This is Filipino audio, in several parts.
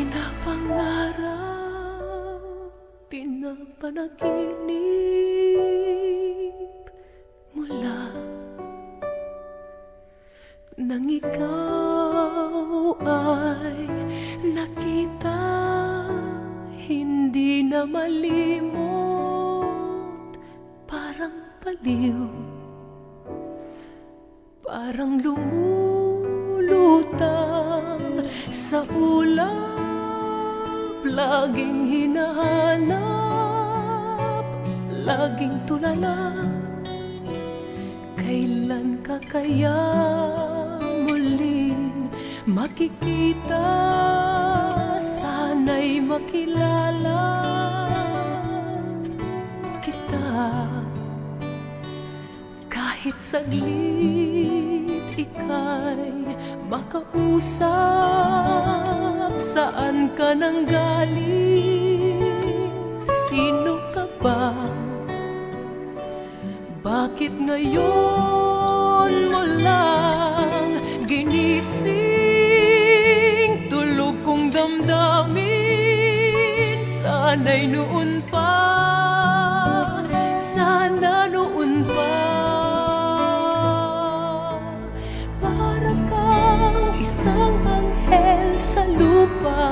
Pinapangarap, pinapanaginip mula nang ikaw ay nakita, hindi na malimot. Parang baliw, parang lumulutang sa ulap, laging hinahanap, laging tulala. Kailan ka kaya muling makikita? Sana'y makilala kita. Kahit saglit ika'y makausap. Saan ka nang galing? Sino ka ba? Bakit ngayon mo lang ginising? Tulog kong damdamin, sana'y noon pa, sana noon pa. Para kang isang anghel sa lupa,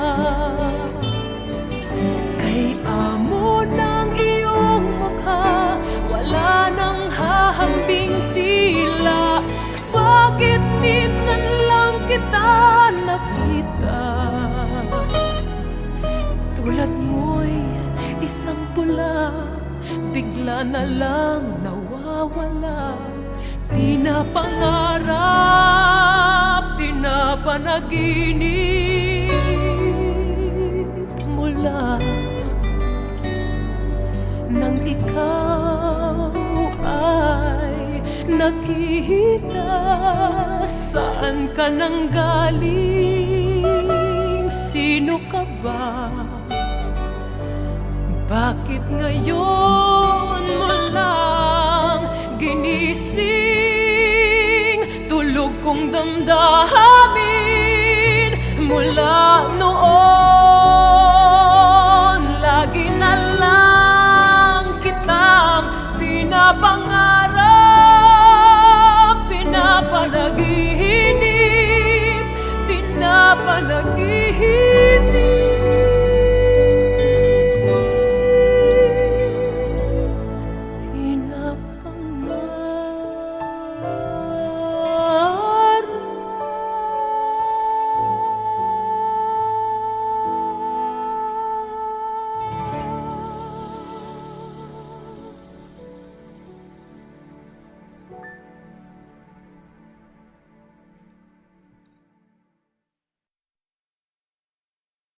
kay amo ng iyong mukha, wala nang hahambing tila. Bakit minsan lang kita nakita? Tulad mo'y isang pula, bigla na lang nawawala. Pinapangarap, pinapanaginip mula nang ikaw ay nakita. Saan ka nang galing? Sino ka ba? Bakit ngayon mo lang ginising? Tulog kong damdamin,